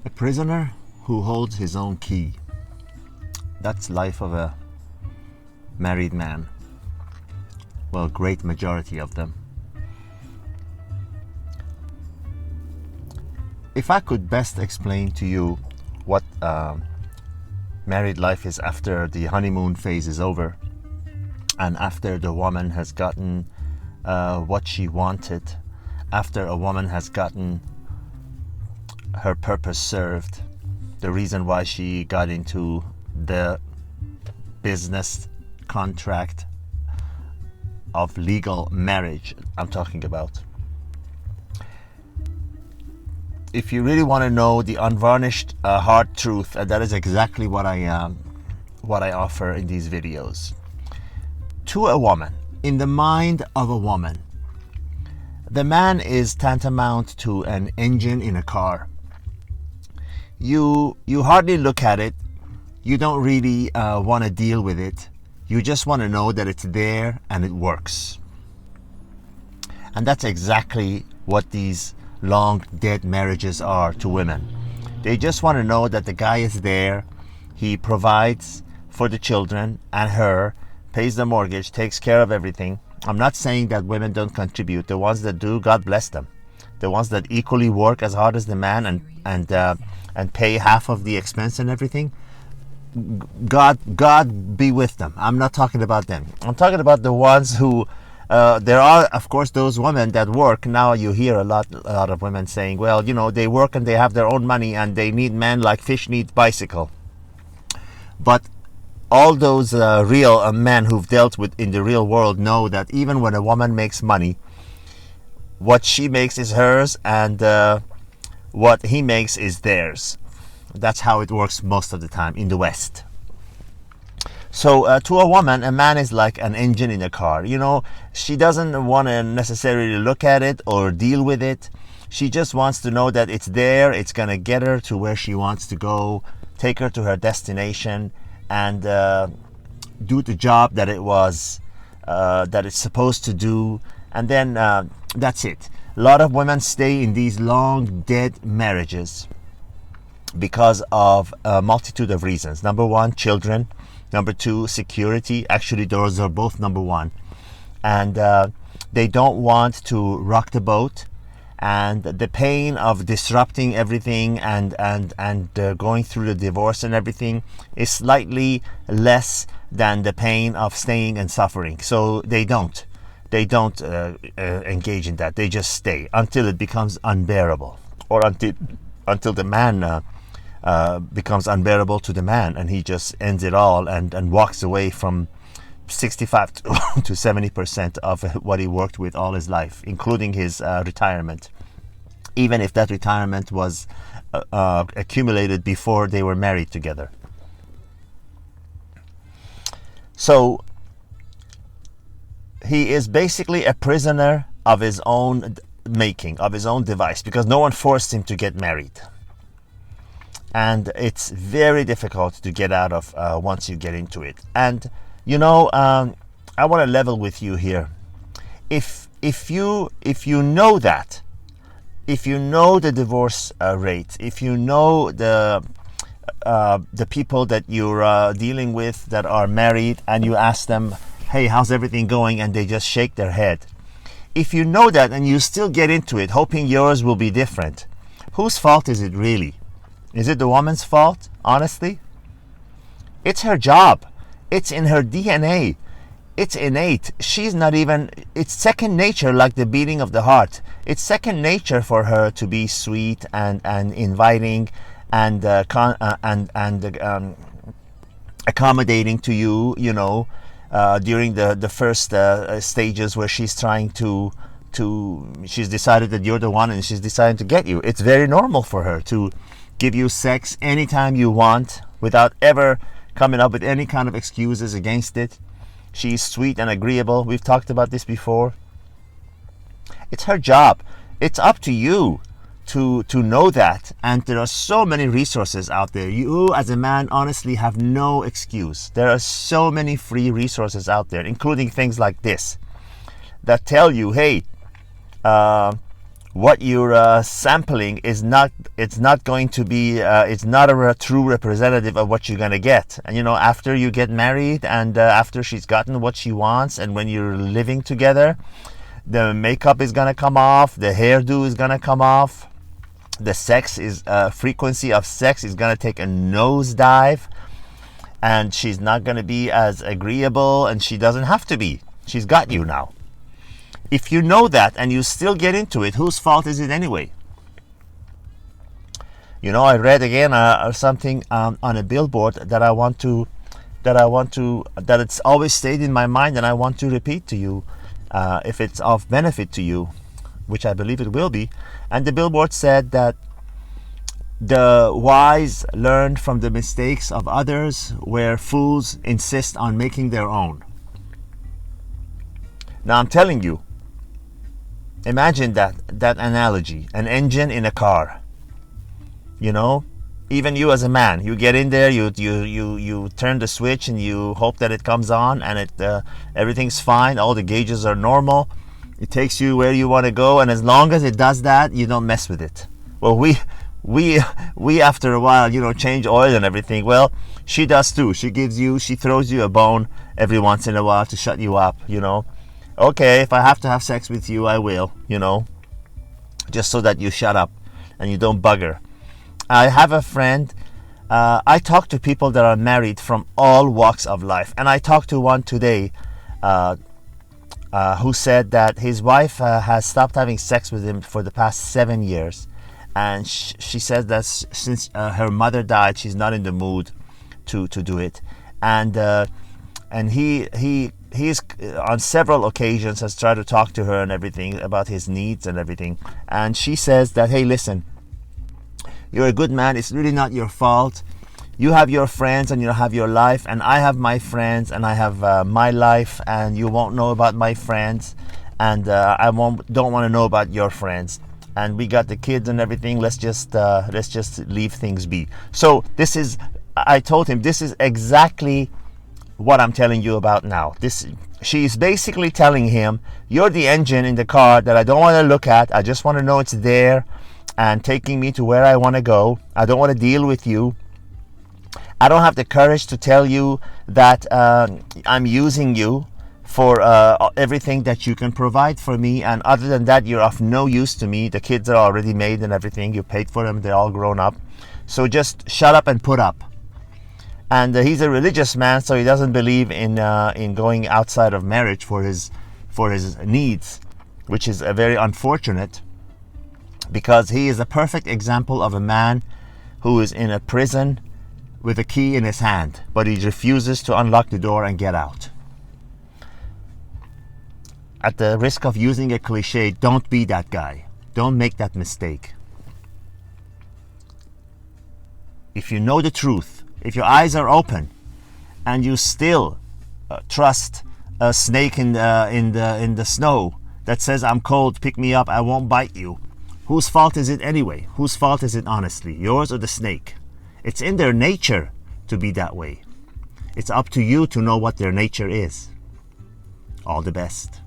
A prisoner who holds his own key. That's life of a married man. Well, great majority of them. If I could best explain to you what married life is after the honeymoon phase is over, and after the woman has gotten what she wanted, after a woman has gotten her purpose served, the reason why she got into the business contract of legal marriage I'm talking about. If you really want to know the unvarnished hard truth, that is exactly what I offer in these videos. To a woman, in the mind of a woman, the man is tantamount to an engine in a car. You hardly look at it. You don't really want to deal with it. You just want to know that it's there and it works. And that's exactly what these long dead marriages are to women. They just want to know that the guy is there. He provides for the children and her, pays the mortgage, takes care of everything. I'm not saying that women don't contribute. The ones that do, God bless them. The ones that equally work as hard as the man and pay half of the expense and everything, God be with them. I'm not talking about them. I'm talking about the ones who there are, of course, those women that work. Now you hear a lot of women saying, well, you know, they work and they have their own money and they need men like fish need bicycle. But all those real men who've dealt with in the real world know that even when a woman makes money, what she makes is hers and what he makes is theirs. That's how it works most of the time in the West. So to a woman, a man is like an engine in a car. You know, she doesn't want to necessarily look at it or deal with it. She just wants to know that it's there. It's going to get her to where she wants to go, take her to her destination, and do the job that that it's supposed to do. And then that's it. A lot of women stay in these long dead marriages because of a multitude of reasons. Number one, children. Number two, security. Actually, those are both number one. And they don't want to rock the boat. And the pain of disrupting everything and going through the divorce and everything is slightly less than the pain of staying and suffering. So they don't engage in that. They just stay until it becomes unbearable, or until the man becomes unbearable to the man, and he just ends it all and walks away from 65 to 70% of what he worked with all his life, including his retirement, even if that retirement was accumulated before they were married together. So he is basically a prisoner of his own making, of his own device, because no one forced him to get married. And it's very difficult to get out of once you get into it. And you know, I want to level with you here. If you know that, if you know the divorce rate, if you know the people that you're dealing with that are married, and you ask them, hey, how's everything going? And they just shake their head. If you know that and you still get into it, hoping yours will be different, whose fault is it really? Is it the woman's fault, honestly? It's her job. It's in her DNA. It's innate. She's not even, it's second nature, like the beating of the heart. It's second nature for her to be sweet and inviting and accommodating to you, you know, during the first stages where she's trying she's decided that you're the one and she's decided to get you. It's very normal for her to give you sex anytime you want without ever coming up with any kind of excuses against it. She's sweet and agreeable. We've talked about this before. It's her job. It's up to you to know that. And there are so many resources out there. You as a man honestly have no excuse. There are so many free resources out there, including things like this, that tell you, hey, what you're sampling is not, it's not going to be, it's not a true representative of what you're going to get. And you know, after you get married and after she's gotten what she wants, and when you're living together, the makeup is going to come off, the hairdo is going to come off, the sex is frequency of sex is going to take a nosedive, and she's not going to be as agreeable, and she doesn't have to be. She's got you now. If you know that and you still get into it, whose fault is it anyway? You know, I read again something on a billboard that that it's always stayed in my mind, and I want to repeat to you, if it's of benefit to you, which I believe it will be. And the billboard said that the wise learn from the mistakes of others, where fools insist on making their own. Now I'm telling you, imagine that analogy, an engine in a car. You know, even you as a man, you get in there, you turn the switch, and you hope that it comes on, and everything's fine, all the gauges are normal, it takes you where you want to go, and as long as it does that, you don't mess with it. Well, we after a while, you know, change oil and everything. Well, she does too. She throws you a bone every once in a while to shut you up, you know. Okay, if I have to have sex with you, I will, you know, just so that you shut up and you don't bugger. I have a friend, I talk to people that are married from all walks of life, and I talked to one today who said that his wife has stopped having sex with him for the past 7 years, and she says that since her mother died, she's not in the mood to do it, and he's on several occasions has tried to talk to her and everything about his needs and everything, and she says that, hey, listen, you're a good man, it's really not your fault. You have your friends and you have your life, and I have my friends and I have my life, and you won't know about my friends, and I don't want to know about your friends, and we got the kids and everything. Let's just leave things be. So I told him, this is exactly what I'm telling you about now. She's basically telling him, you're the engine in the car that I don't want to look at. I just want to know it's there and taking me to where I want to go. I don't want to deal with you. I don't have the courage to tell you that I'm using you for everything that you can provide for me, and other than that, you're of no use to me. The kids are already made and everything. You paid for them. They're all grown up. So just shut up and put up. And he's a religious man, so he doesn't believe in going outside of marriage for his needs, which is very unfortunate, because he is a perfect example of a man who is in a prison with a key in his hand, but he refuses to unlock the door and get out. At the risk of using a cliche, don't be that guy. Don't make that mistake. If you know the truth, if your eyes are open, and you still trust a snake in the snow that says, I'm cold, pick me up, I won't bite you, whose fault is it anyway? Whose fault is it, honestly? Yours or the snake? It's in their nature to be that way. It's up to you to know what their nature is. All the best.